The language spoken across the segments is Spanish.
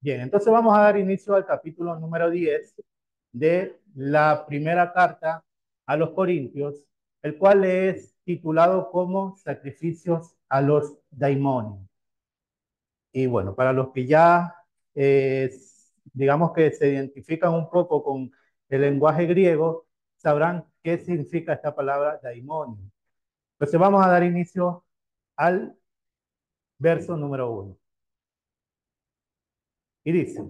Bien, entonces vamos a dar inicio al capítulo número 10 de la primera carta a los Corintios, el cual es titulado como Sacrificios a los Daimonios. Y bueno, para los que ya, eh, digamos que se identifican un poco con el lenguaje griego, sabrán qué significa esta palabra daimonio. Entonces vamos a dar inicio al verso número 1. Y dice,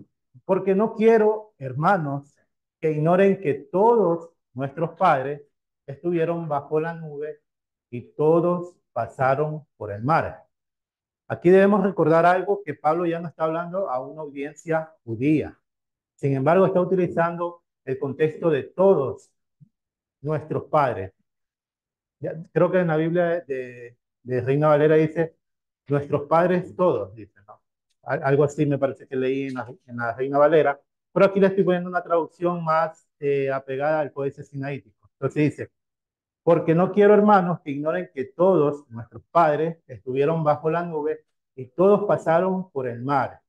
porque no quiero, hermanos, que ignoren que todos nuestros padres estuvieron bajo la nube y todos pasaron por el mar. Aquí debemos recordar algo que Pablo ya no está hablando a una audiencia judía. Sin embargo, está utilizando el contexto de todos nuestros padres. Creo que en la Biblia de Reina Valera dice, nuestros padres todos, dice, ¿no? Algo así me parece que leí en la Reina Valera, pero aquí le estoy poniendo una traducción más apegada al Códice Sinaítico. Entonces dice, porque no quiero, hermanos, que ignoren que todos nuestros padres estuvieron bajo la nube y todos pasaron por el mar.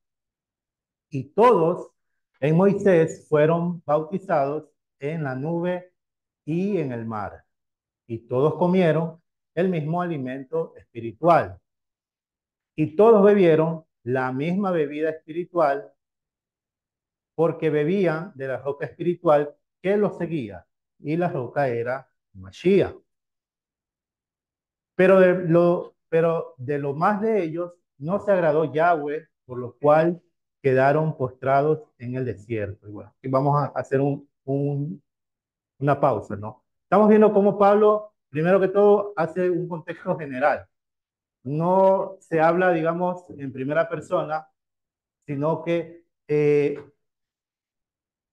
Y todos en Moisés fueron bautizados en la nube y en el mar. Y todos comieron el mismo alimento espiritual. Y todos bebieron la misma bebida espiritual porque bebían de la roca espiritual que los seguía. Y la roca era Mashiach. Pero de lo más de ellos no se agradó Yahweh, por lo cual quedaron postrados en el desierto. Y bueno, aquí vamos a hacer una pausa, ¿no? Estamos viendo cómo Pablo, primero que todo, hace un contexto general. No se habla, digamos, en primera persona, sino que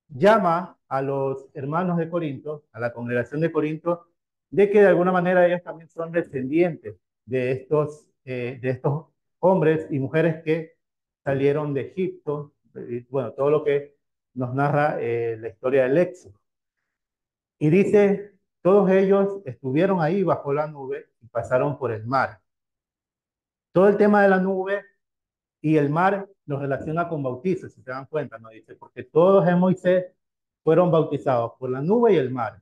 llama a los hermanos de Corinto, a la congregación de Corinto, de que de alguna manera ellos también son descendientes de estos hombres y mujeres que salieron de Egipto, y, bueno, todo lo que nos narra la historia del Éxodo. Y dice, todos ellos estuvieron ahí bajo la nube y pasaron por el mar. Todo el tema de la nube y el mar lo relaciona con bautizo, si se dan cuenta, ¿no? Dice, porque todos en Moisés fueron bautizados por la nube y el mar.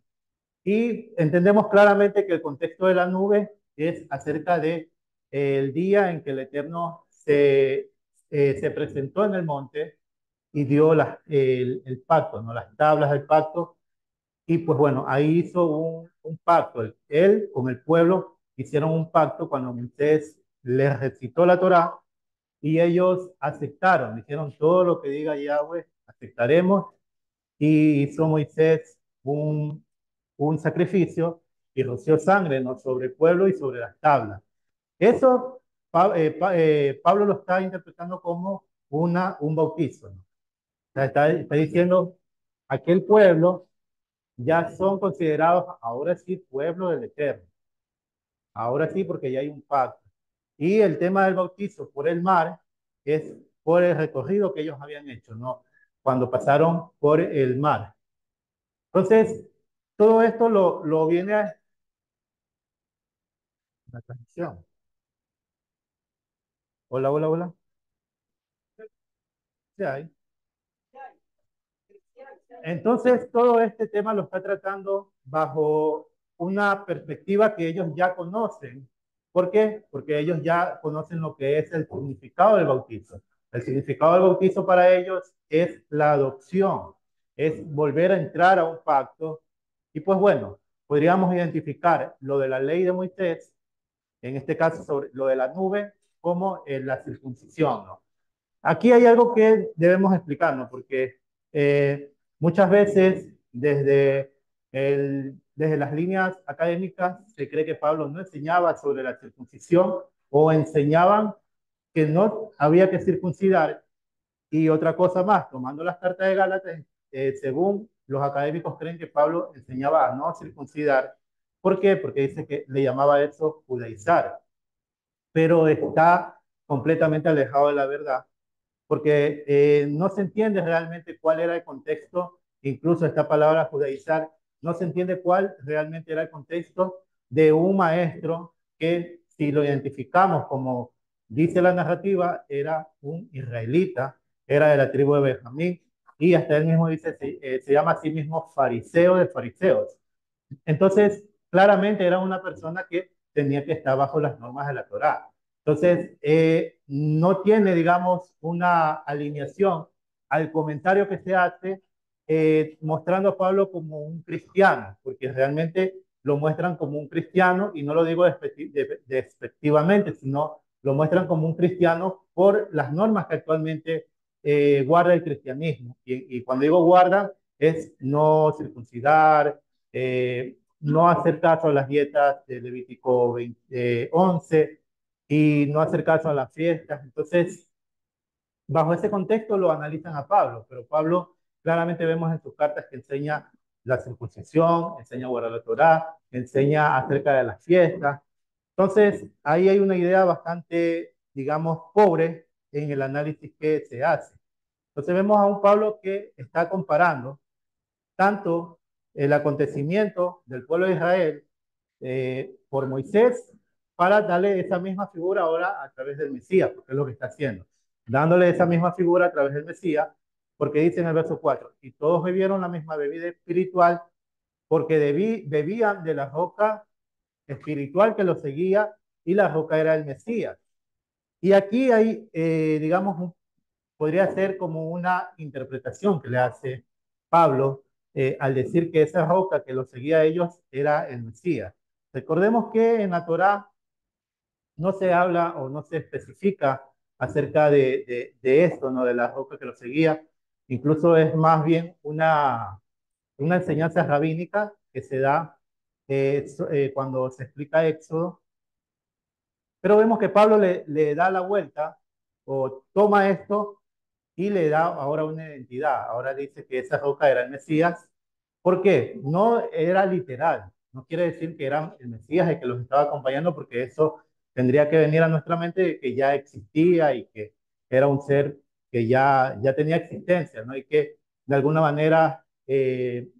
Y entendemos claramente que el contexto de la nube es acerca de el día en que el Eterno se presentó en el monte y dio el pacto, ¿no? Las tablas del pacto. Y pues bueno, ahí hizo un pacto. Él con el pueblo hicieron un pacto cuando Moisés les recitó la Torá y ellos aceptaron, dijeron todo lo que diga Yahweh, aceptaremos. Y hizo Moisés un sacrificio y roció sangre, ¿no?, sobre el pueblo y sobre las tablas. Eso Pablo lo está interpretando como un bautizo, ¿no? O sea, está diciendo, aquel pueblo ya son considerados ahora sí pueblo del Eterno. Ahora sí, porque ya hay un pacto. Y el tema del bautizo por el mar es por el recorrido que ellos habían hecho, ¿no? Cuando pasaron por el mar. Entonces, todo esto lo viene a la transición. Hola, hola, hola. Sí, hay. Entonces, todo este tema lo está tratando bajo una perspectiva que ellos ya conocen. ¿Por qué? Porque ellos ya conocen lo que es el significado del bautizo. El significado del bautizo para ellos es la adopción, es volver a entrar a un pacto. Y pues bueno, podríamos identificar lo de la ley de Moisés, en este caso sobre lo de la nube, como la circuncisión, ¿no? Aquí hay algo que debemos explicarnos, porque muchas veces desde las líneas académicas se cree que Pablo no enseñaba sobre la circuncisión o enseñaban que no había que circuncidar. Y otra cosa más, tomando las cartas de Gálatas, según los académicos creen que Pablo enseñaba a no circuncidar. ¿Por qué? Porque dice que le llamaba eso judaizar, pero está completamente alejado de la verdad porque no se entiende realmente cuál era el contexto, incluso esta palabra judaizar, no se entiende cuál realmente era el contexto de un maestro que, si lo identificamos como dice la narrativa, era un israelita era de la tribu de Benjamín, y hasta él mismo dice, se llama a sí mismo fariseo de fariseos. Entonces, claramente era una persona que tenía que estar bajo las normas de la Torá. Entonces, no tiene, digamos, una alineación al comentario que se hace mostrando a Pablo como un cristiano, porque realmente lo muestran como un cristiano, y no lo digo despectivamente, sino lo muestran como un cristiano por las normas que actualmente guarda el cristianismo. Y cuando digo guarda, es no circuncidar, no hacer caso a las dietas de Levítico 11 y no hacer caso a las fiestas. Entonces, bajo ese contexto lo analizan a Pablo, pero Pablo claramente vemos en sus cartas que enseña la circuncisión, enseña a guardar la Torá, enseña acerca de las fiestas. Entonces, ahí hay una idea bastante, digamos, pobre en el análisis que se hace. Entonces vemos a un Pablo que está comparando tanto el acontecimiento del pueblo de Israel por Moisés para darle esa misma figura ahora a través del Mesías, porque es lo que está haciendo, dándole esa misma figura a través del Mesías, porque dice en el verso 4, y todos bebieron la misma bebida espiritual, porque bebían de la roca espiritual que los seguía, y la roca era el Mesías. Y aquí hay, digamos, podría ser como una interpretación que le hace Pablo al decir que esa roca que los seguía a ellos era el Mesías. Recordemos que en la Torá no se habla o no se especifica acerca de esto, ¿no? De la roca que los seguía. Incluso es más bien una enseñanza rabínica que se da cuando se explica Éxodo. Pero vemos que Pablo le da la vuelta o toma esto y le da ahora una identidad. Ahora dice que esa roca era el Mesías. ¿Por qué? No era literal. No quiere decir que era el Mesías el que los estaba acompañando, porque eso tendría que venir a nuestra mente de que ya existía y que era un ser que ya tenía existencia, ¿no? Y que de alguna manera se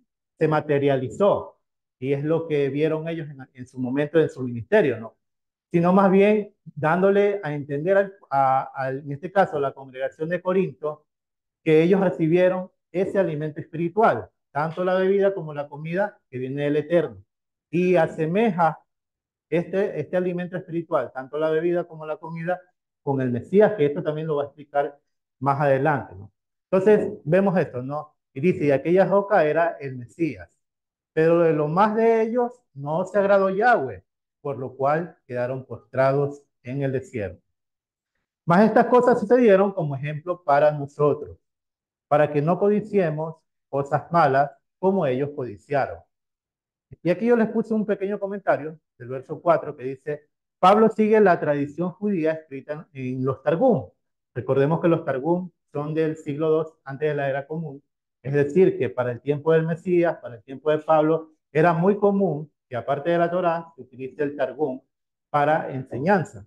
materializó. Y es lo que vieron ellos en su momento de su ministerio, ¿no? Sino más bien dándole a entender, en este caso, a la congregación de Corinto, que ellos recibieron ese alimento espiritual, tanto la bebida como la comida que viene del Eterno. Y asemeja este alimento espiritual, tanto la bebida como la comida, con el Mesías, que esto también lo va a explicar más adelante, ¿no? Entonces, vemos esto, ¿no? Y dice, y aquella roca era el Mesías. Pero de lo más de ellos no se agradó Yahweh, por lo cual quedaron postrados en el desierto. Mas estas cosas sucedieron como ejemplo para nosotros, para que no codiciemos cosas malas como ellos codiciaron. Y aquí yo les puse un pequeño comentario del verso 4 que dice, Pablo sigue la tradición judía escrita en los Targum. Recordemos que los Targum son del siglo II antes de la era común. Es decir, que para el tiempo del Mesías, para el tiempo de Pablo, era muy común que aparte de la Torá se utilice el Targum para enseñanza.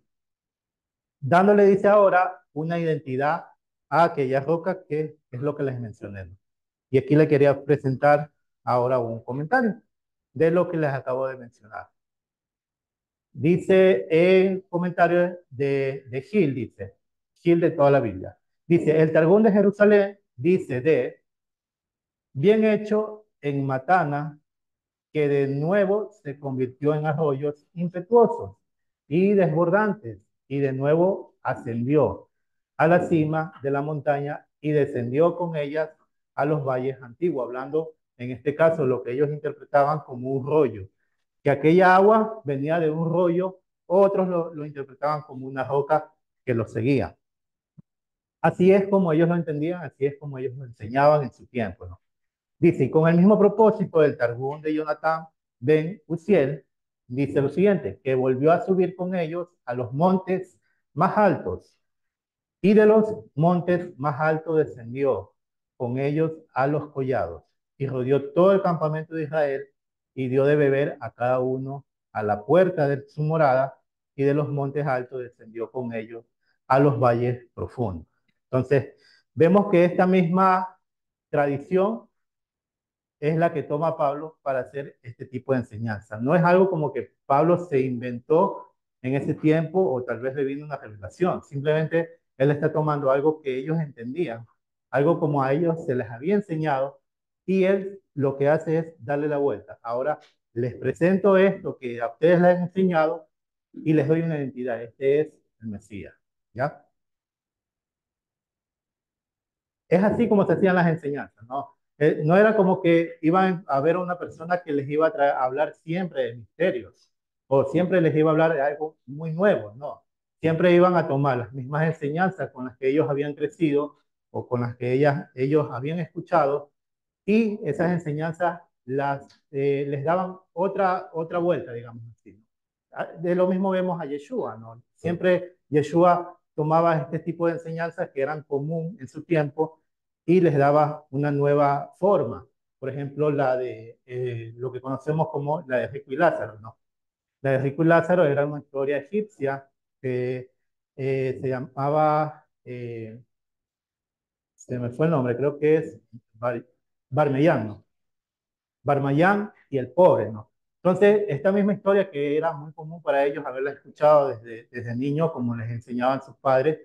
Dándole, dice ahora, una identidad a aquella roca que es lo que les mencioné. Y aquí le quería presentar ahora un comentario de lo que les acabo de mencionar. Dice el comentario de Gil, dice, Gil de toda la Biblia. Dice, el Targum de Jerusalén dice bien hecho en Matana, que de nuevo se convirtió en arroyos impetuosos y desbordantes, y de nuevo ascendió a la cima de la montaña y descendió con ellas a los valles antiguos, hablando en este caso lo que ellos interpretaban como un rollo, que aquella agua venía de un rollo, otros lo interpretaban como una roca que los seguía. Así es como ellos lo entendían, así es como ellos lo enseñaban en su tiempo, ¿no? Dice, y con el mismo propósito del Targum de Jonathan ben Uziel, dice lo siguiente, que volvió a subir con ellos a los montes más altos, y de los montes más altos descendió con ellos a los collados, y rodeó todo el campamento de Israel, y dio de beber a cada uno a la puerta de su morada, y de los montes altos descendió con ellos a los valles profundos. Entonces, vemos que esta misma tradición es la que toma Pablo para hacer este tipo de enseñanza. No es algo como que Pablo se inventó en ese tiempo o tal vez le vino una revelación. Simplemente él está tomando algo que ellos entendían algo como a ellos se les había enseñado, y él lo que hace es darle la vuelta. Ahora les presento esto que a ustedes les han enseñado y les doy una identidad. Este es el Mesías, ¿ya? Es así como se hacían las enseñanzas, ¿no? No era como que iban a ver a una persona que les iba a hablar siempre de misterios o siempre les iba a hablar de algo muy nuevo, no. Siempre iban a tomar las mismas enseñanzas con las que ellos habían crecido o con las que ellos habían escuchado, y esas enseñanzas les daban otra vuelta, digamos así. De lo mismo vemos a Yeshua, ¿no? Siempre Yeshua tomaba este tipo de enseñanzas que eran común en su tiempo y les daba una nueva forma. Por ejemplo, la de lo que conocemos como la de Rico y Lázaro, ¿no? La de Rico y Lázaro era una historia egipcia que se llamaba, se me fue el nombre, creo que es Barmeyán, ¿no? Barmayán y el pobre, ¿no? Entonces, esta misma historia que era muy común para ellos haberla escuchado desde niños, como les enseñaban sus padres,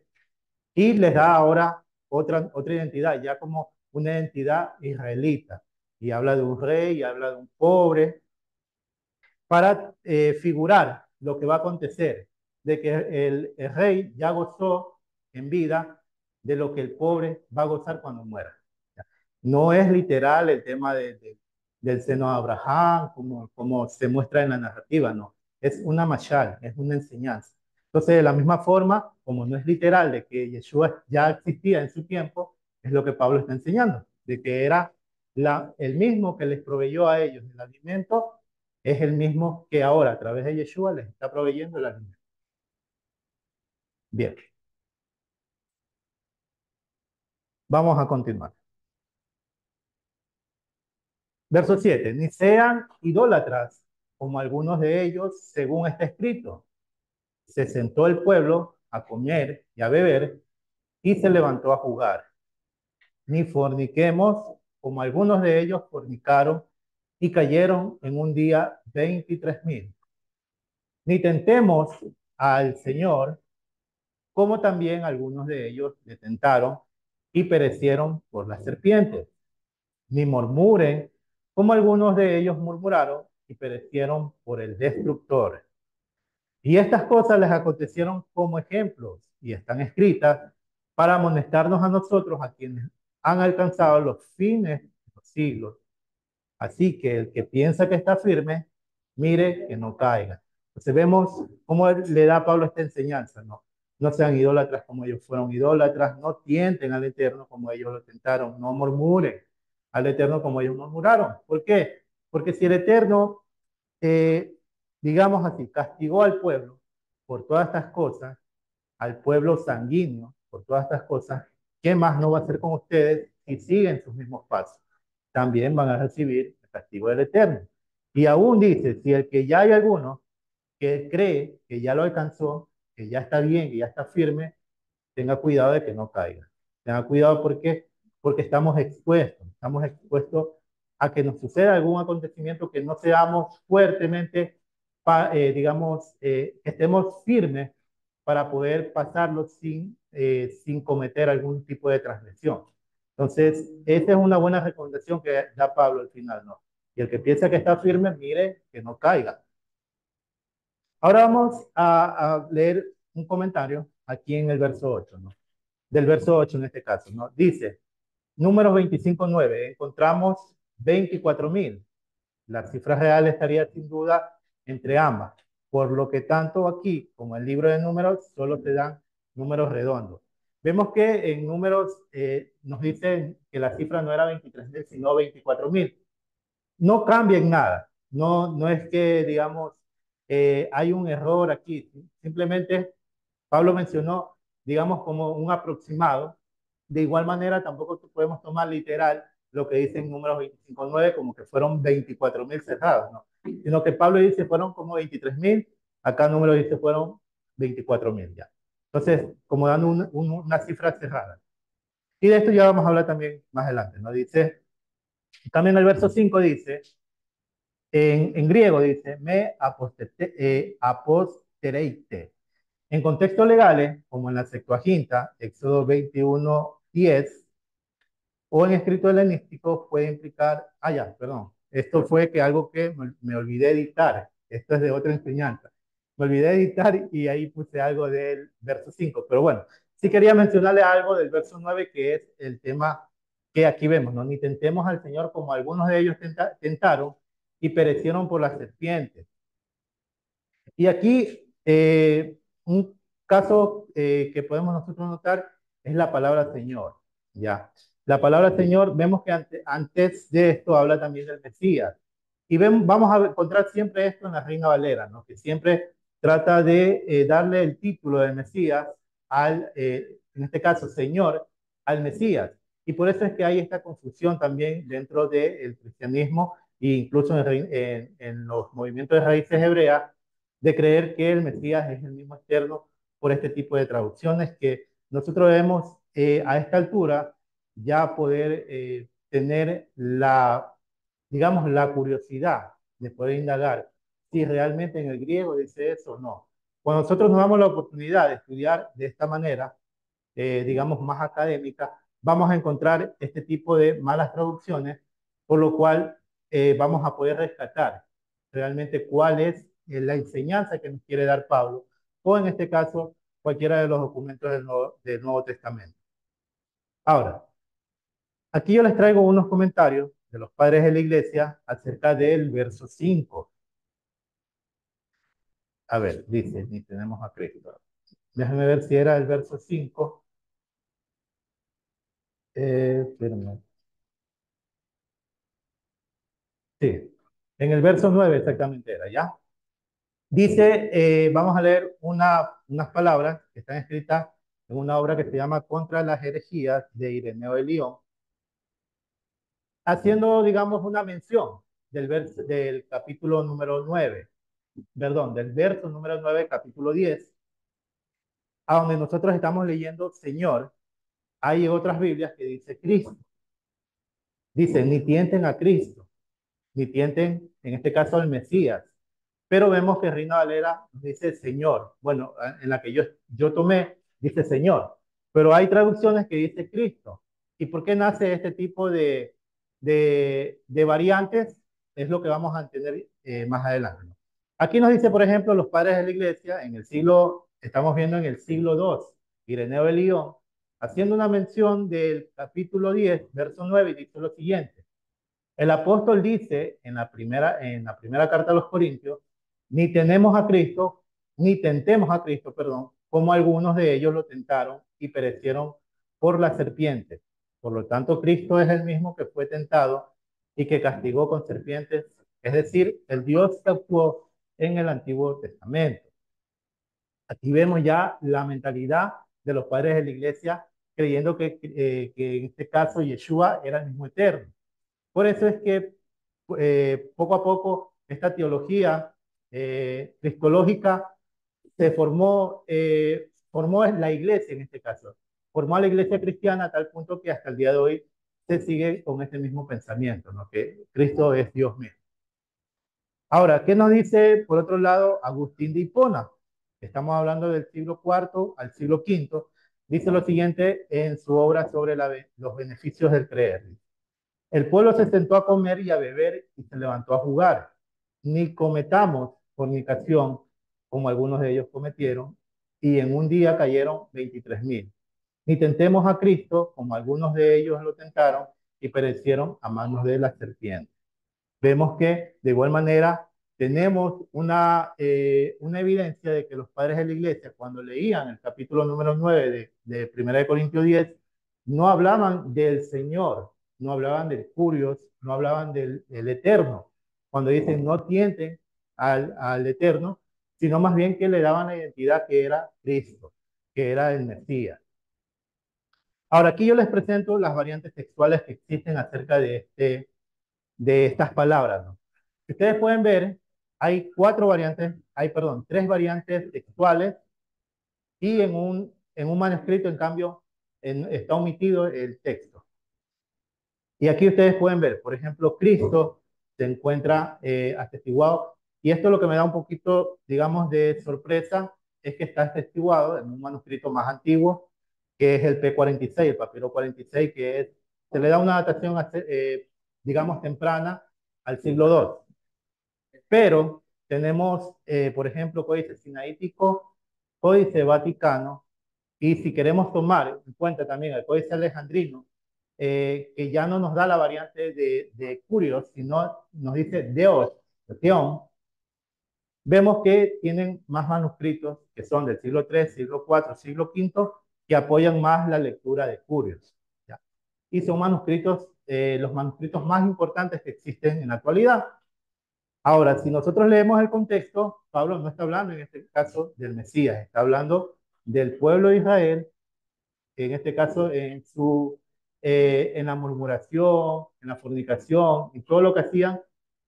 y les da ahora otra identidad, ya como una identidad israelita. Y habla de un rey, y habla de un pobre, para figurar lo que va a acontecer, de que el rey ya gozó en vida de lo que el pobre va a gozar cuando muera. No es literal el tema del seno de Abraham, como se muestra en la narrativa, no. Es una mashal, es una enseñanza. Entonces, de la misma forma, como no es literal de que Yeshua ya existía en su tiempo, es lo que Pablo está enseñando, de que era el mismo que les proveyó a ellos el alimento, es el mismo que ahora a través de Yeshua les está proveyendo el alimento. Bien, vamos a continuar. Verso 7. Ni sean idólatras como algunos de ellos, según está escrito. Se sentó el pueblo a comer y a beber y se levantó a jugar. Ni forniquemos como algunos de ellos fornicaron y cayeron en un día 23,000. Ni tentemos al Señor, como también algunos de ellos le tentaron y perecieron por las serpientes. Ni murmuren, como algunos de ellos murmuraron y perecieron por el destructor. Y estas cosas les acontecieron como ejemplos y están escritas para amonestarnos a nosotros, a quienes han alcanzado los fines de los siglos. Así que el que piensa que está firme, mire que no caiga. Entonces vemos cómo le da a Pablo esta enseñanza, ¿no? No sean idólatras como ellos fueron idólatras, no tienten al Eterno como ellos lo tentaron, no murmuren al Eterno como ellos murmuraron. ¿Por qué? Porque si el Eterno, eh, digamos así, castigó al pueblo por todas estas cosas, al pueblo sanguíneo por todas estas cosas, ¿qué más no va a hacer con ustedes si siguen sus mismos pasos? También van a recibir el castigo del Eterno. Y aún dice, si el que ya hay alguno que cree que ya lo alcanzó, que ya está bien, que ya está firme, tenga cuidado de que no caiga. Tenga cuidado porque estamos expuestos a que nos suceda algún acontecimiento que no seamos fuertemente, digamos, que estemos firmes para poder pasarlo sin cometer algún tipo de transgresión. Entonces, esa es una buena recomendación que da Pablo al final, ¿no? Y el que piensa que está firme, mire que no caiga. Ahora vamos a leer un comentario aquí en el verso 8, ¿no? Del verso 8 en este caso, ¿no? Dice, números 25:9, encontramos 24,000. La cifra real estaría sin duda entre ambas, por lo que tanto aquí como el libro de números solo te dan números redondos. Vemos que en números nos dicen que la cifra no era 23,000, sino 24,000. No cambia en nada, no es que, digamos, hay un error aquí, simplemente Pablo mencionó, digamos, como un aproximado. De igual manera, tampoco podemos tomar literal lo que dice en números 25:9 como que fueron 24,000 cerrados, ¿no? Sino que Pablo dice fueron como 23,000, acá número dice fueron 24,000 ya. Entonces, como dando una cifra cerrada. Y de esto ya vamos a hablar también más adelante, ¿no? Dice, también el verso 5 dice, en griego dice, apostereite. En contextos legales, como en la Septuaginta, Éxodo 21:10, o en escrito helenístico puede implicar, ya, perdón, esto fue que algo que me olvidé editar, esto es de otra enseñanza, me olvidé editar y ahí puse algo del verso 5, pero bueno, sí quería mencionarle algo del verso 9 que es el tema que aquí vemos, ¿no? Ni tentemos al Señor como algunos de ellos tentaron y perecieron por las serpientes. Y aquí un caso que podemos nosotros notar es la palabra Señor. Ya. La palabra Señor, vemos que antes de esto habla también del Mesías. Y vamos a encontrar siempre esto en la Reina Valera, ¿no? Que siempre trata de darle el título de Mesías al, en este caso, Señor, al Mesías. Y por eso es que hay esta confusión también dentro del cristianismo e incluso en los movimientos de raíces hebreas de creer que el Mesías es el mismo externo por este tipo de traducciones que nosotros debemos a esta altura ya poder tener la, digamos, la curiosidad de poder indagar si realmente en el griego dice eso o no. Cuando nosotros nos damos la oportunidad de estudiar de esta manera, digamos, más académica, vamos a encontrar este tipo de malas traducciones, por lo cual vamos a poder rescatar realmente cuál es la enseñanza que nos quiere dar Pablo, o en este caso, cualquiera de los documentos del Nuevo Testamento. Ahora, aquí yo les traigo unos comentarios de los padres de la iglesia acerca del verso 5. A ver, dice, ni tenemos a Cristo. Déjenme ver si era el verso 5. Espérenme. Sí, en el verso 9 exactamente era, ¿ya? Dice, vamos a leer unas palabras que están escritas en una obra que se llama Contra las herejías de Ireneo de León, haciendo, digamos, una mención del capítulo número 9, perdón, del verso número 9, capítulo 10, a donde nosotros estamos leyendo Señor. Hay otras Biblias que dice Cristo. Dice, ni tienten a Cristo, ni tienten, en este caso, al Mesías. Pero vemos que Reina Valera dice Señor. Bueno, en la que yo tomé, dice Señor. Pero hay traducciones que dice Cristo. ¿Y por qué nace este tipo de variantes? Es lo que vamos a entender más adelante, ¿no? Aquí nos dice, por ejemplo, los padres de la iglesia en el siglo, estamos viendo en el siglo II, Ireneo de León, haciendo una mención del capítulo 10, verso 9, y dice lo siguiente. El apóstol dice en la primera carta a los Corintios, ni tenemos a Cristo, ni tentemos a Cristo, perdón, como algunos de ellos lo tentaron y perecieron por la serpiente. Por lo tanto, Cristo es el mismo que fue tentado y que castigó con serpientes, es decir, el Dios que actuó en el Antiguo Testamento. Aquí vemos ya la mentalidad de los padres de la iglesia creyendo que en este caso Yeshua era el mismo eterno. Por eso es que poco a poco esta teología cristológica se formó en la iglesia en este caso, formó a la iglesia cristiana a tal punto que hasta el día de hoy se sigue con este mismo pensamiento, ¿no? Que Cristo es Dios mismo. Ahora, ¿qué nos dice por otro lado Agustín de Hipona? Estamos hablando del siglo IV al siglo V. Dice lo siguiente en su obra sobre los beneficios del creer. El pueblo se sentó a comer y a beber y se levantó a jugar. Ni cometamos fornicación, como algunos de ellos cometieron, y en un día cayeron 23,000. Ni tentemos a Cristo, como algunos de ellos lo tentaron y perecieron a manos de la serpiente. Vemos que de igual manera tenemos una evidencia de que los padres de la iglesia, cuando leían el capítulo número 9 de 1 de Corintios 10, no hablaban del Señor, no hablaban del Curios, no hablaban del Eterno. Cuando dicen no tienten al Eterno, sino más bien que le daban la identidad que era Cristo, que era el Mesías. Ahora, aquí yo les presento las variantes textuales que existen acerca de estas palabras, ¿no? Si ustedes pueden ver, hay tres variantes textuales y en un manuscrito, en cambio, está omitido el texto. Y aquí ustedes pueden ver, por ejemplo, Cristo se encuentra atestiguado, y esto lo que me da un poquito, digamos, de sorpresa, es que está atestiguado en un manuscrito más antiguo, que es el P46, el papiro 46, que es se le da una datación, digamos, temprana al siglo II. Pero tenemos, por ejemplo, Códice Sinaítico, Códice Vaticano, y si queremos tomar en cuenta también el Códice Alejandrino, que ya no nos da la variante de Curios, sino nos dice Deos, Teón, vemos que tienen más manuscritos que son del siglo III, siglo IV, siglo V, que apoyan más la lectura de Curios. ¿Ya? Y son manuscritos, los manuscritos más importantes que existen en la actualidad. Ahora, si nosotros leemos el contexto, Pablo no está hablando en este caso del Mesías, está hablando del pueblo de Israel, en este caso en la murmuración, en la fornicación, y todo lo que hacían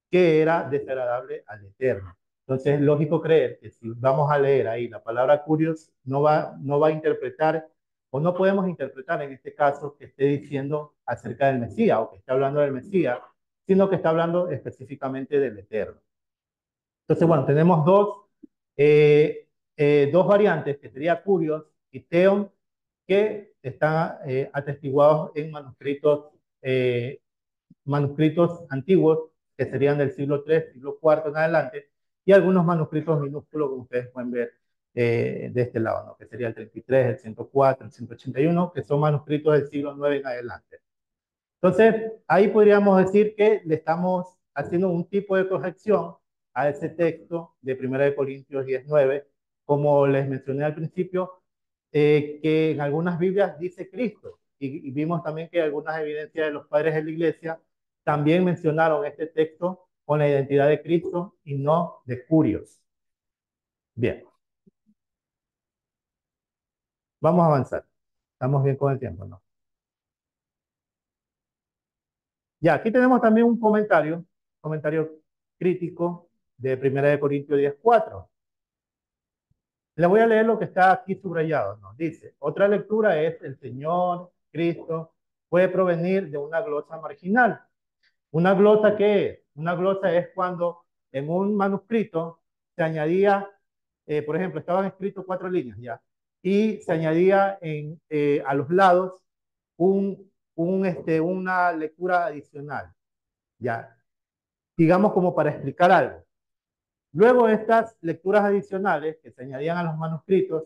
que era desagradable al Eterno. Entonces es lógico creer que si vamos a leer ahí la palabra curios, no va a interpretar, o no podemos interpretar en este caso que esté diciendo acerca del Mesías, o que esté hablando del Mesías, sino que está hablando específicamente del Eterno. Entonces, bueno, tenemos dos variantes, que sería Curios y Teon, que están atestiguados en manuscritos antiguos, que serían del siglo III, siglo IV en adelante, y algunos manuscritos minúsculos, como ustedes pueden ver de este lado, ¿no? Que sería el 33, el 104, el 181, que son manuscritos del siglo IX en adelante. Entonces, ahí podríamos decir que le estamos haciendo un tipo de corrección a ese texto de 1 Corintios 19, como les mencioné al principio, que en algunas Biblias dice Cristo. Y vimos también que algunas evidencias de los padres de la iglesia también mencionaron este texto con la identidad de Cristo y no de Curios. Bien, vamos a avanzar. Estamos bien con el tiempo, ¿no? Ya, aquí tenemos también un comentario crítico de 1 Corintios 10:4. Le voy a leer lo que está aquí subrayado, ¿no? Dice, otra lectura es el Señor, Cristo, puede provenir de una glosa marginal. ¿Una glosa qué es? Una glosa es cuando en un manuscrito se añadía, por ejemplo, estaban escritos 4 líneas ya, y se añadía a los lados una lectura adicional, ya, digamos como para explicar algo. Luego estas lecturas adicionales que se añadían a los manuscritos,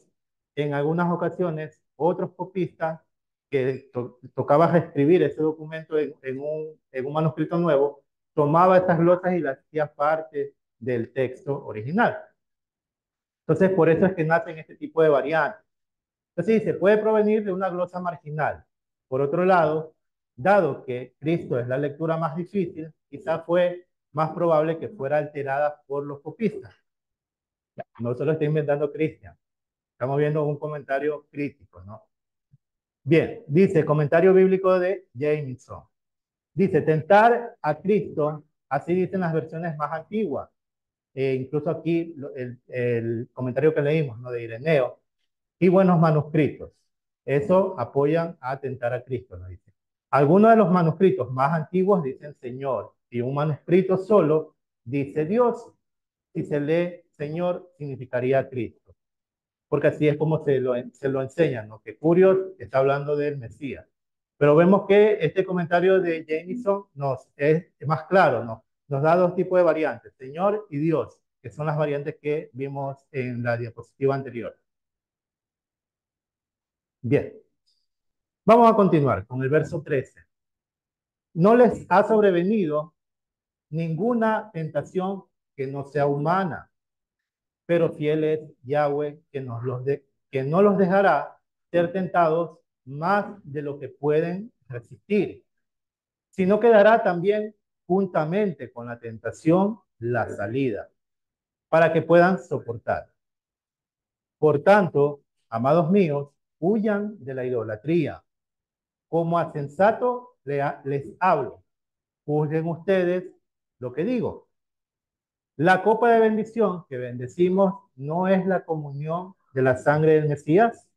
en algunas ocasiones otros copistas que tocaba reescribir ese documento en un manuscrito nuevo, tomaba estas glosas y las hacía parte del texto original. Entonces, por eso es que nacen este tipo de variantes. Entonces, dice, puede provenir de una glosa marginal. Por otro lado, dado que Cristo es la lectura más difícil, quizá fue más probable que fuera alterada por los copistas. No se lo está inventando Cristian. Estamos viendo un comentario crítico, ¿no? Bien, dice, comentario bíblico de Jameson. Dice, tentar a Cristo, así dicen las versiones más antiguas. Incluso aquí el comentario que leímos, ¿no? De Ireneo. Y buenos manuscritos. Eso apoyan a tentar a Cristo, ¿no? Dice. Algunos de los manuscritos más antiguos dicen Señor, y un manuscrito solo dice Dios. Si se lee Señor, significaría Cristo. Porque así es como se lo enseñan, ¿no? Que Curios está hablando del Mesías. Pero vemos que este comentario de Jameson es más claro, ¿no? Nos da dos tipos de variantes, Señor y Dios, que son las variantes que vimos en la diapositiva anterior. Bien, vamos a continuar con el verso 13. No les ha sobrevenido ninguna tentación que no sea humana, pero fiel es Yahweh que no los dejará ser tentados más de lo que pueden resistir, sino que dará también juntamente con la tentación la salida, para que puedan soportar. Por tanto, amados míos, huyan de la idolatría. Como a sensato les hablo, juzguen ustedes lo que digo. La copa de bendición que bendecimos no es la comunión de la sangre del Mesías.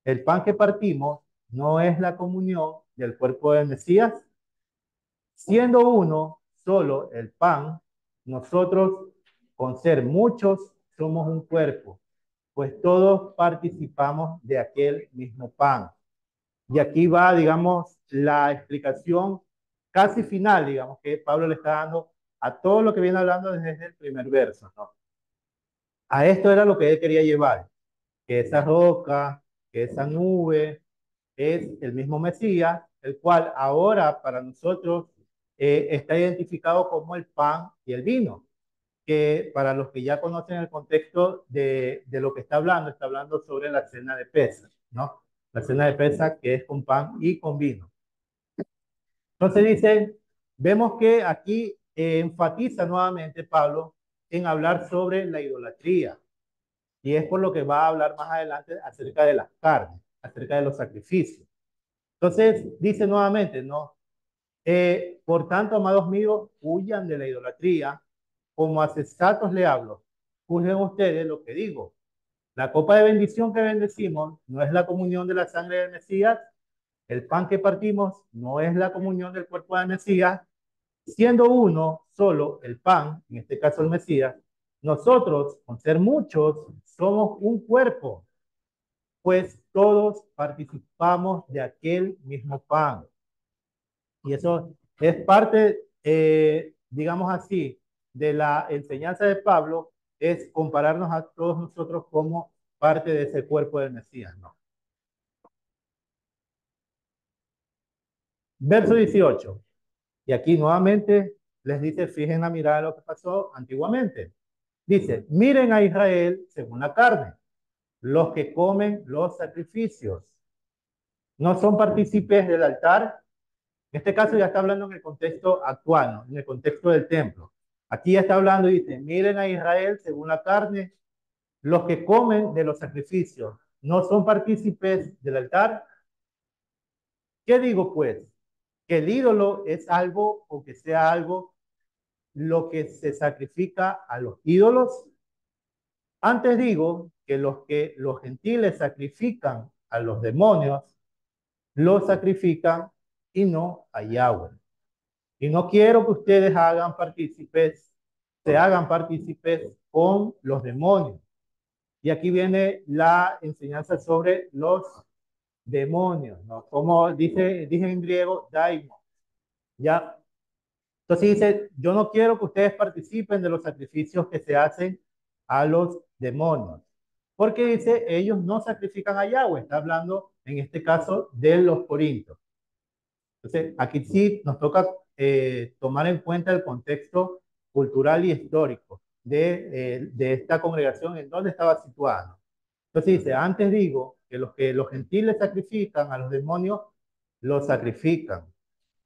El pan que partimos no es la comunión del cuerpo del Mesías. Siendo uno solo el pan, nosotros, con ser muchos, somos un cuerpo, pues todos participamos de aquel mismo pan. Y aquí va, digamos, la explicación casi final, digamos, que Pablo le está dando a todo lo que viene hablando desde el primer verso, ¿no? A esto era lo que él quería llevar, que esa roca, que esa nube es el mismo Mesías, el cual ahora para nosotros está identificado como el pan y el vino, que para los que ya conocen el contexto de lo que está hablando sobre la cena de Pesaj, ¿no? La cena de Pesaj que es con pan y con vino. Entonces dice, vemos que aquí enfatiza nuevamente Pablo en hablar sobre la idolatría. Y es por lo que va a hablar más adelante acerca de las carnes, acerca de los sacrificios. Entonces dice nuevamente, ¿no? Por tanto, amados míos, huyan de la idolatría. Como a sensatos le hablo. Juzguen ustedes lo que digo. La copa de bendición que bendecimos no es la comunión de la sangre del Mesías. El pan que partimos no es la comunión del cuerpo del Mesías. Siendo uno solo el pan, en este caso el Mesías, nosotros, con ser muchos, somos un cuerpo, pues todos participamos de aquel mismo pan. Y eso es parte, digamos así, de la enseñanza de Pablo, es compararnos a todos nosotros como parte de ese cuerpo del Mesías, ¿no? Verso 18. Y aquí nuevamente les dice, fijen la mirada de lo que pasó antiguamente. Dice, miren a Israel según la carne, los que comen los sacrificios. No son partícipes del altar. En este caso ya está hablando en el contexto actual, ¿no? En el contexto del templo. Aquí ya está hablando y dice, miren a Israel según la carne, los que comen de los sacrificios. No son partícipes del altar. ¿Qué digo pues? Que el ídolo es algo o que sea algo lo que se sacrifica a los ídolos. Antes digo que los gentiles sacrifican a los demonios, los sacrifican y no a Yahweh. Y no quiero que ustedes se hagan partícipes con los demonios. Y aquí viene la enseñanza sobre los demonios, ¿no? Como dice en griego, daimon, ¿ya? Entonces dice, yo no quiero que ustedes participen de los sacrificios que se hacen a los demonios. Porque dice, ellos no sacrifican a Yahweh. Está hablando, en este caso, de los corintios. Entonces, aquí sí nos toca tomar en cuenta el contexto cultural y histórico de esta congregación, en dónde estaba situada. Entonces dice, antes digo que los gentiles sacrifican a los demonios, los sacrifican.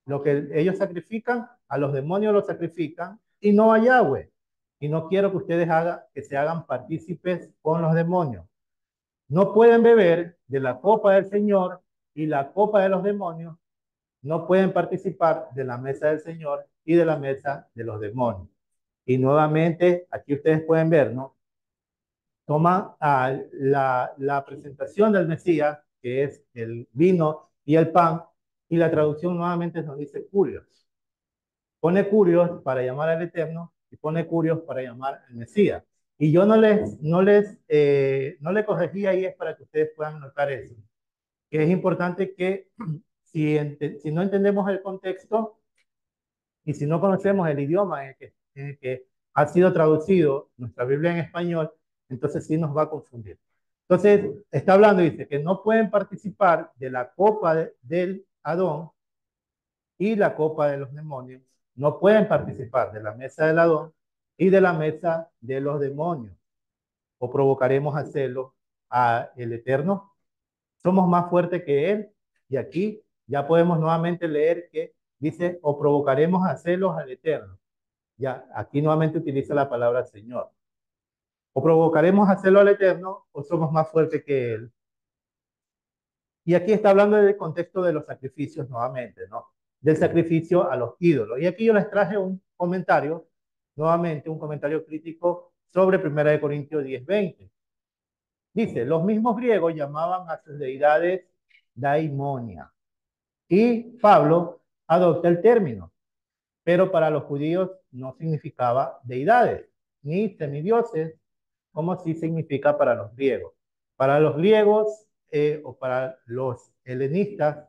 Lo que ellos sacrifican, a los demonios los sacrifican y no a Yahweh. Y no quiero que ustedes que se hagan partícipes con los demonios. No pueden beber de la copa del Señor y la copa de los demonios. No pueden participar de la mesa del Señor y de la mesa de los demonios. Y nuevamente, aquí ustedes pueden ver, ¿no? Toma la presentación del Mesías, que es el vino y el pan, y la traducción nuevamente nos dice curios. Pone curios para llamar al Eterno y pone curios para llamar al Mesías. Y yo no le corregí ahí, es para que ustedes puedan notar eso. Que es importante que si no entendemos el contexto y si no conocemos el idioma en el que ha sido traducido nuestra Biblia en español, entonces sí nos va a confundir. Entonces, está hablando, dice, que no pueden participar de la copa del Adón y la copa de los demonios. No pueden participar de la mesa del Adón y de la mesa de los demonios. O provocaremos a celo a el Eterno. Somos más fuertes que Él. Y aquí ya podemos nuevamente leer que dice, o provocaremos a celos al Eterno. Ya, aquí nuevamente utiliza la palabra Señor. O provocaremos a celo al Eterno o somos más fuertes que Él. Y aquí está hablando del contexto de los sacrificios nuevamente, ¿no? Del sacrificio a los ídolos. Y aquí yo les traje un comentario, nuevamente un comentario crítico sobre 1 Corintios 10:20. Dice, los mismos griegos llamaban a sus deidades daimonia. Y Pablo adopta el término, pero para los judíos no significaba deidades, ni semidioses, como sí significa para los griegos. Para los griegos, o para los helenistas,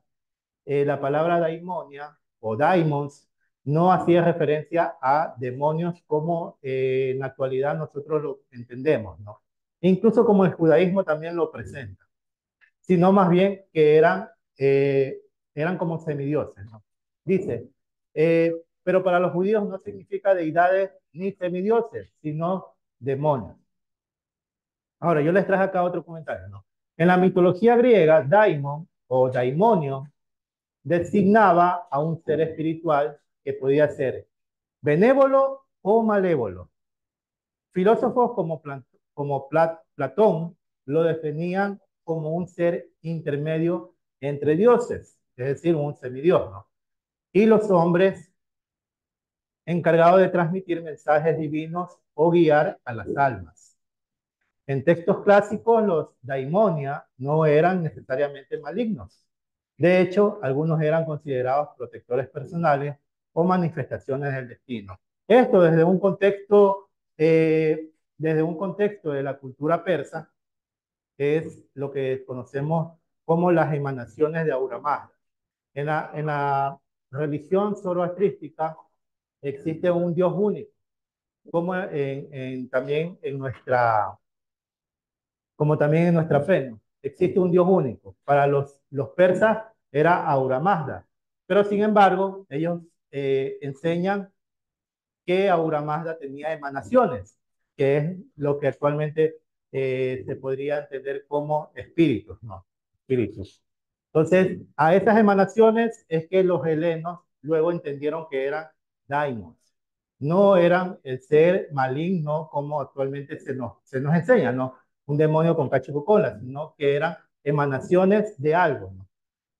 la palabra daimonia o daimons no hacía referencia a demonios como en la actualidad nosotros lo entendemos, ¿no? Incluso como el judaísmo también lo presenta, sino más bien que eran como semidioses, ¿no? Dice, pero para los judíos no significa deidades ni semidioses, sino demonios. Ahora, yo les traje acá otro comentario, ¿no? En la mitología griega, daimon o daimonio designaba a un ser espiritual que podía ser benévolo o malévolo. Filósofos como Platón lo definían como un ser intermedio entre dioses, es decir, un semidios, ¿no? Y los hombres encargados de transmitir mensajes divinos o guiar a las almas. En textos clásicos, los daimonia no eran necesariamente malignos. De hecho, algunos eran considerados protectores personales o manifestaciones del destino. Esto desde un contexto de la cultura persa, es lo que conocemos como las emanaciones de Ahura Mazda. En la religión zoroastrística existe un Dios único, como también también en nuestra fe, ¿no? Existe un Dios único. Para los persas era Ahura Mazda, pero sin embargo ellos enseñan que Ahura Mazda tenía emanaciones, que es lo que actualmente se podría entender como espíritus, ¿no? Espíritus. Entonces, a esas emanaciones es que los helenos luego entendieron que eran daimons. No eran el ser maligno como actualmente se nos enseña, ¿no? Un demonio con cacho y cola, sino que eran emanaciones de algo, ¿no?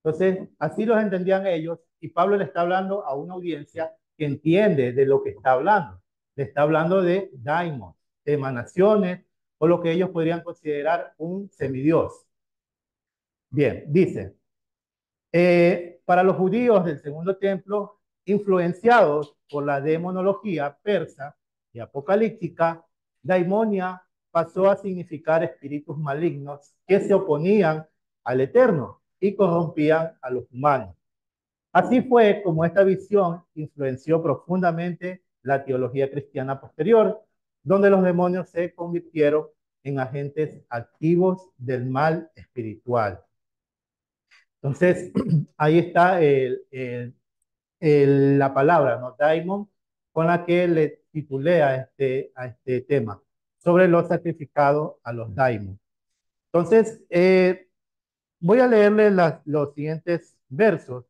Entonces, así los entendían ellos y Pablo le está hablando a una audiencia que entiende de lo que está hablando. Le está hablando de daimons, de emanaciones o lo que ellos podrían considerar un semidios. Bien, dice, para los judíos del segundo templo, influenciados por la demonología persa y apocalíptica, daimonia pasó a significar espíritus malignos que se oponían al Eterno y corrompían a los humanos. Así fue como esta visión influenció profundamente la teología cristiana posterior, donde los demonios se convirtieron en agentes activos del mal espiritual. Entonces, ahí está la palabra, ¿no? Daimon, con la que le titulé a este tema, sobre los sacrificados a los daimon. Entonces, voy a leerle los siguientes versos,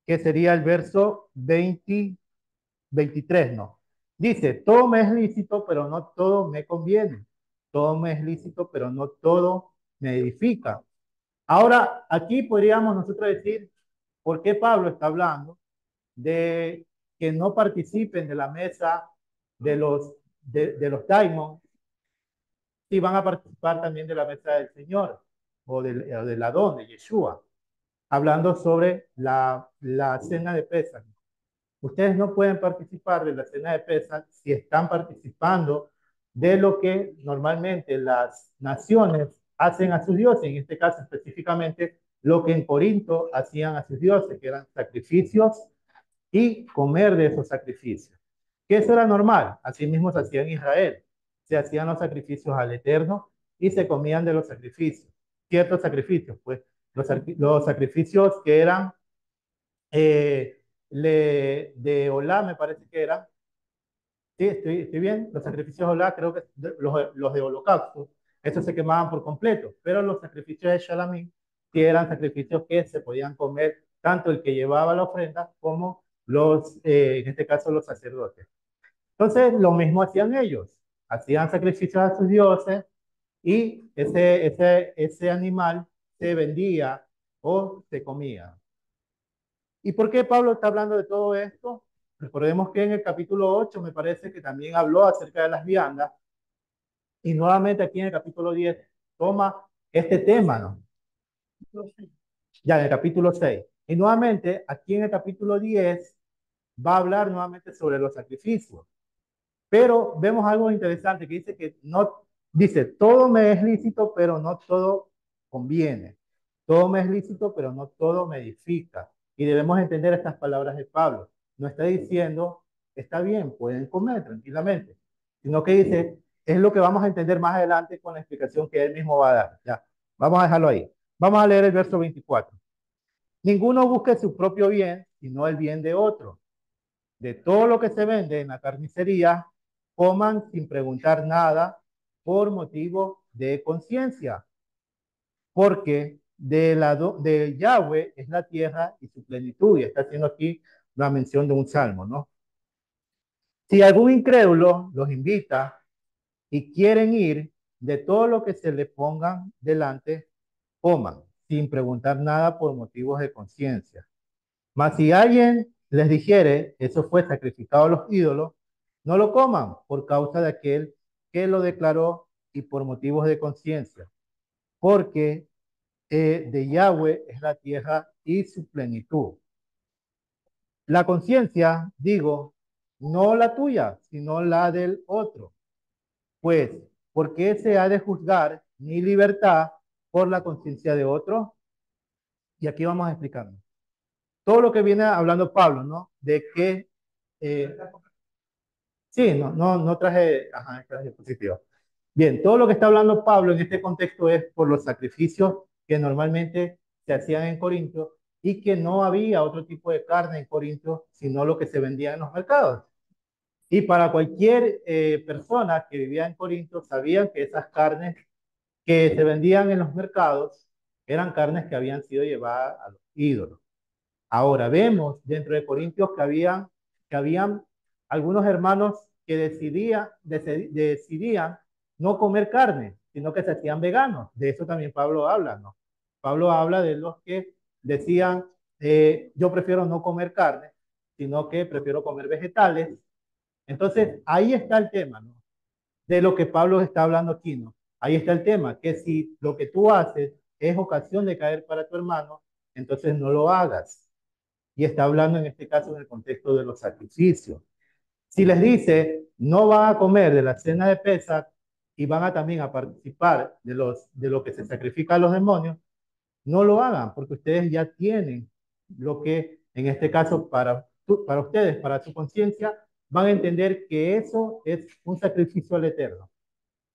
que sería el verso 23, ¿no? Dice, todo me es lícito, pero no todo me conviene. Todo me es lícito, pero no todo me edifica. Ahora, aquí podríamos nosotros decir, ¿por qué Pablo está hablando de que no participen de la mesa de los daimon si van a participar también de la mesa del Señor o del Adón, de Yeshua? Hablando sobre la cena de Pesach. Ustedes no pueden participar de la cena de Pesach si están participando de lo que normalmente las naciones hacen a sus dioses, en este caso específicamente lo que en Corinto hacían a sus dioses, que eran sacrificios y comer de esos sacrificios. Que eso era normal, así mismo se hacía en Israel. Se hacían los sacrificios al Eterno y se comían de los sacrificios, ciertos sacrificios, pues los sacrificios que eran de Olá, me parece que eran. Sí, estoy bien. Los sacrificios de Olá, creo que los de holocausto, esos se quemaban por completo, pero los sacrificios de Shalamín sí eran sacrificios que se podían comer tanto el que llevaba la ofrenda como en este caso, los sacerdotes. Entonces, lo mismo hacían ellos. Hacían sacrificios a sus dioses y ese animal se vendía o se comía. ¿Y por qué Pablo está hablando de todo esto? Recordemos que en el capítulo 8 me parece que también habló acerca de las viandas y nuevamente aquí en el capítulo 10 toma este tema, ¿no? Ya en el capítulo 6. Y nuevamente aquí en el capítulo 10 va a hablar nuevamente sobre los sacrificios. Pero vemos algo interesante que dice que no, dice, todo me es lícito, pero no todo conviene. Todo me es lícito, pero no todo me edifica. Y debemos entender estas palabras de Pablo. No está diciendo, está bien, pueden comer tranquilamente, sino que dice, es lo que vamos a entender más adelante con la explicación que él mismo va a dar. Ya, vamos a dejarlo ahí. Vamos a leer el verso 24. Ninguno busque su propio bien, sino el bien de otro. De todo lo que se vende en la carnicería, coman sin preguntar nada por motivo de conciencia, porque de Yahweh es la tierra y su plenitud. Y está haciendo aquí la mención de un salmo, ¿no? Si algún incrédulo los invita y quieren ir, de todo lo que se le pongan delante, coman, sin preguntar nada por motivos de conciencia. Mas si alguien les dijere, eso fue sacrificado a los ídolos, no lo coman por causa de aquel que lo declaró y por motivos de conciencia, porque de Yahweh es la tierra y su plenitud. La conciencia, digo, no la tuya, sino la del otro. Pues, ¿por qué se ha de juzgar mi libertad por la conciencia de otro? Y aquí vamos a explicarlo. Todo lo que viene hablando Pablo, ¿no? De que, sí, no traje, ajá, esta diapositiva. Bien, todo lo que está hablando Pablo en este contexto es por los sacrificios que normalmente se hacían en Corinto y que no había otro tipo de carne en Corinto, sino lo que se vendía en los mercados. Y para cualquier persona que vivía en Corinto, sabían que esas carnes que se vendían en los mercados eran carnes que habían sido llevadas a los ídolos. Ahora vemos dentro de Corintios que habían algunos hermanos que decidían no comer carne, sino que se hacían veganos. De eso también Pablo habla, ¿no? Pablo habla de los que decían, yo prefiero no comer carne, sino que prefiero comer vegetales. Entonces, ahí está el tema, ¿no? De lo que Pablo está hablando aquí, ¿no? Ahí está el tema, que si lo que tú haces es ocasión de caer para tu hermano, entonces no lo hagas. Y está hablando en este caso en el contexto de los sacrificios. Si les dice, no van a comer de la cena de Pesach y van a también a participar de lo que se sacrifica a los demonios, no lo hagan, porque ustedes ya tienen lo que, en este caso, para ustedes, para su conciencia, van a entender que eso es un sacrificio al Eterno.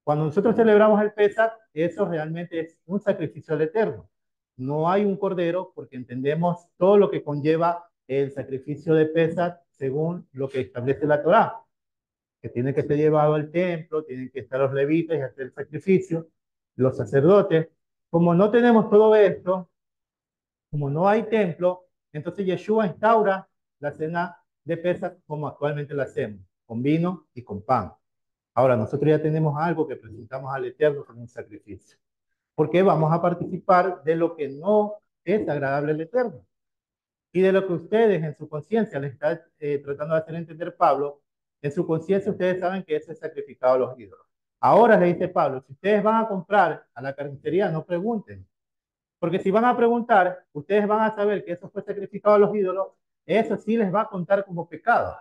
Cuando nosotros celebramos el Pesach, eso realmente es un sacrificio al Eterno. No hay un cordero porque entendemos todo lo que conlleva el sacrificio de Pesach según lo que establece la Torá, que tiene que ser llevado al templo, tienen que estar los levitas y hacer el sacrificio, los sacerdotes. Como no tenemos todo esto, como no hay templo, entonces Yeshua instaura la cena de Pesach como actualmente la hacemos, con vino y con pan. Ahora, nosotros ya tenemos algo que presentamos al Eterno como un sacrificio. Porque vamos a participar de lo que no es agradable al Eterno. Y de lo que ustedes en su conciencia les está tratando de hacer entender Pablo, en su conciencia ustedes saben que eso es sacrificado a los ídolos. Ahora le dice Pablo, si ustedes van a comprar a la carnicería, no pregunten. Porque si van a preguntar, ustedes van a saber que eso fue sacrificado a los ídolos, eso sí les va a contar como pecado.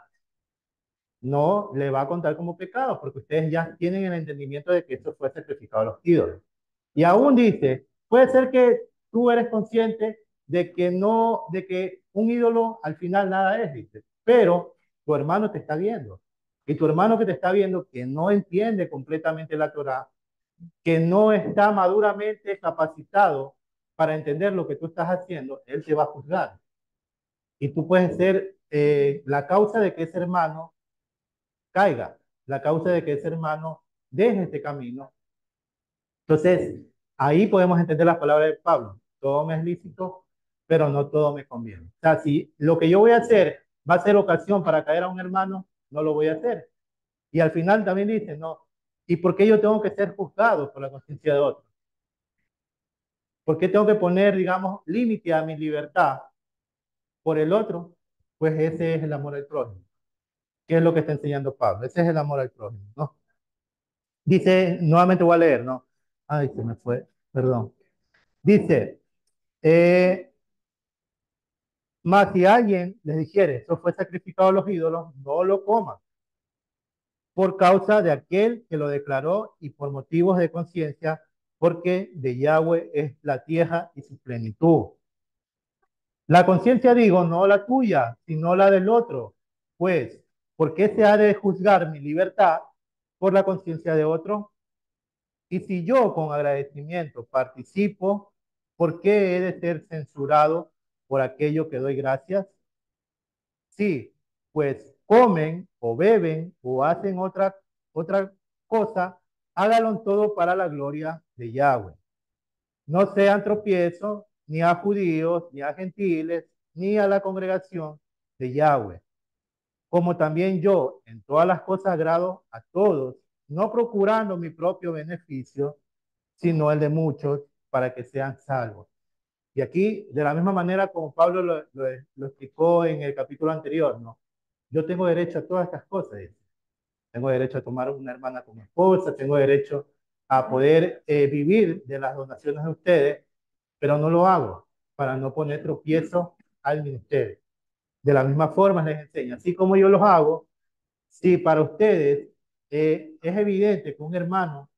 No le va a contar como pecado, porque ustedes ya tienen el entendimiento de que eso fue sacrificado a los ídolos. Y aún dice, puede ser que tú eres consciente de que no, de que un ídolo al final nada es, dice, pero tu hermano te está viendo. Y tu hermano que te está viendo, que no entiende completamente la Torá, que no está maduramente capacitado para entender lo que tú estás haciendo, él te va a juzgar. Y tú puedes ser la causa de que ese hermano caiga, la causa de que ese hermano deje este camino. Entonces, ahí podemos entender las palabras de Pablo. Todo me es lícito, pero no todo me conviene. O sea, si lo que yo voy a hacer va a ser ocasión para caer a un hermano, no lo voy a hacer. Y al final también dice, no, ¿y por qué yo tengo que ser juzgado por la conciencia de otro? ¿Por qué tengo que poner, digamos, límite a mi libertad por el otro? Pues ese es el amor al prójimo. ¿Qué es lo que está enseñando Pablo? Ese es el amor al prójimo, ¿no? Dice, nuevamente voy a leer, ¿no? Ay, se me fue, perdón. Dice, eh, mas si alguien les dijere, eso fue sacrificado a los ídolos, no lo coman, por causa de aquel que lo declaró y por motivos de conciencia, porque de Yahweh es la tierra y su plenitud. La conciencia, digo, no la tuya, sino la del otro. Pues, ¿por qué se ha de juzgar mi libertad por la conciencia de otro? Y si yo con agradecimiento participo, ¿por qué he de ser censurado por aquello que doy gracias? Sí, pues comen o beben o hacen otra cosa, háganlo todo para la gloria de Yahweh. No sean tropiezos ni a judíos, ni a gentiles, ni a la congregación de Yahweh. Como también yo en todas las cosas agrado a todos, no procurando mi propio beneficio, sino el de muchos, para que sean salvos. Y aquí, de la misma manera como Pablo lo explicó en el capítulo anterior, ¿no? Yo tengo derecho a todas estas cosas. Dice. Tengo derecho a tomar una hermana como esposa, tengo derecho a poder vivir de las donaciones de ustedes, pero no lo hago para no poner tropiezo al ministerio. De la misma forma les enseño, así como yo los hago, si para ustedes es evidente que un hermano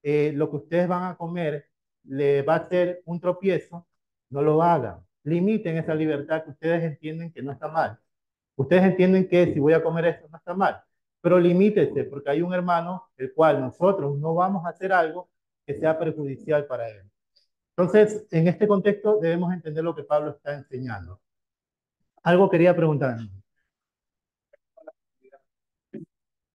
lo que ustedes van a comer le va a ser un tropiezo, no lo hagan. Limiten esa libertad que ustedes entienden que no está mal. Ustedes entienden que si voy a comer esto no está mal, pero limítese porque hay un hermano el cual nosotros no vamos a hacer algo que sea perjudicial para él. Entonces, en este contexto debemos entender lo que Pablo está enseñando. Algo quería preguntar.